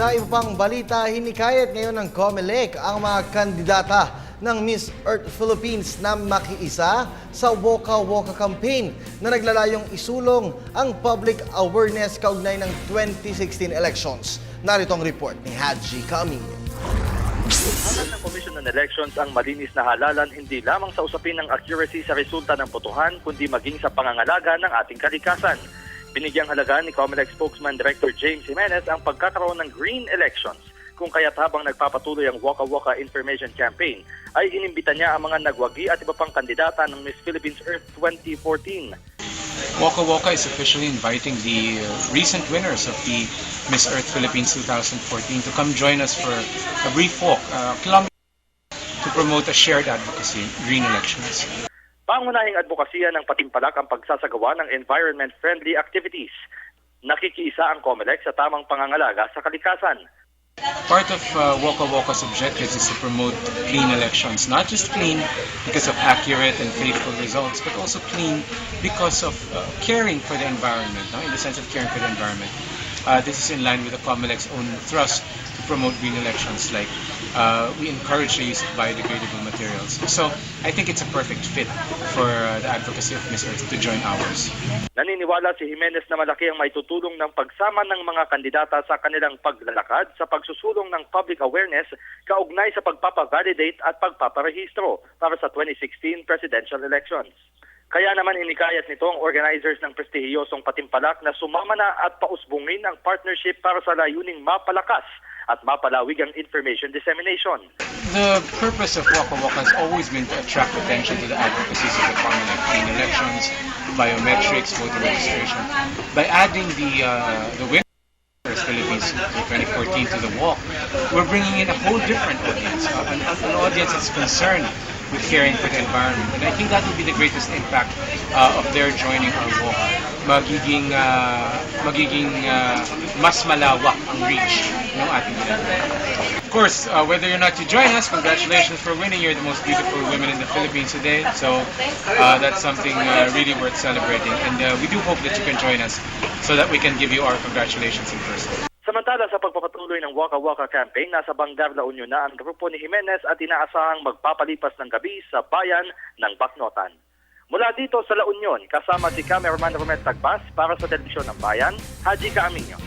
Sa iba pang balita, hinikayat ngayon ng COMELEC ang mga kandidata ng Miss Earth Philippines na makiisa sa Woka Woka campaign na naglalayong isulong ang public awareness kaugnay ng 2016 elections. Narito ang report ni Haji Camino. Alam ng Commission on Elections ang malinis na halalan hindi lamang sa usapin ng accuracy sa resulta ng botohan kundi maging sa pangangalaga ng ating kalikasan. Binigyang halaga ni COMELEC spokesman Director James Jimenez ang pagkakaroon ng green elections, kung kaya't habang nagpapatuloy ang Woka Woka Information Campaign ay inimbita niya ang mga nagwagi at iba pang kandidata ng Miss Philippines Earth 2014. Woka Woka is officially inviting the recent winners of the Miss Earth Philippines 2014 to come join us for a brief walk, kilometer, to promote a shared advocacy, green elections. Pangunahing advokasya ng Patimpalak ang pagsasagawa ng environment-friendly activities. Nakikiisa ang COMELEC sa tamang pangangalaga sa kalikasan. Part of Woka Woka's objectives is to promote clean elections, not just clean because of accurate and faithful results, but also clean because of caring for the environment, no? In the sense of caring for the environment. This is in line with the COMELEC's own thrust to promote green elections, like we encourage the use of biodegradable materials. So I think it's a perfect fit for the advocacy of Miss Earth to join ours. Naniniwala si Jimenez na malaki ang maitutulong ng pagsama ng mga kandidata sa kanilang paglalakad sa pagsusulong ng public awareness kaugnay sa pagpapavalidate at pagpaparehistro para sa 2016 presidential elections. Kaya naman hinikayat nito ang organizers ng prestihiyosong Patimpalak na sumama na at pausbungin ang partnership para sa layuning mapalakas at mapalawig ang information dissemination. The purpose of Woka Woka has always been to attract attention to the advocacies of the COMELEC, clean elections, biometrics, voter registration. By adding the winners Philippines 2014 to the walk, we're bringing in a whole different audience, an audience that's concerned with caring for the environment. And I think that will be the greatest impact of their joining our walk. Magiging mas malawak ang reach ng ating ginagawa. Of course, whether or not you join us, congratulations for winning. You're the most beautiful women in the Philippines today. So that's something really worth celebrating. And we do hope that you can join us so that we can give you our congratulations in person. Samantala sa pagpapatuloy ng Woka Woka campaign, nasa Bangar La Union na ang grupo ni Jimenez at inaasahang magpapalipas ng gabi sa bayan ng Bacnotan. Mula dito sa La Union, kasama si cameraman Romet Tagbas para sa Telebisyon ng Bayan, Haji Camino.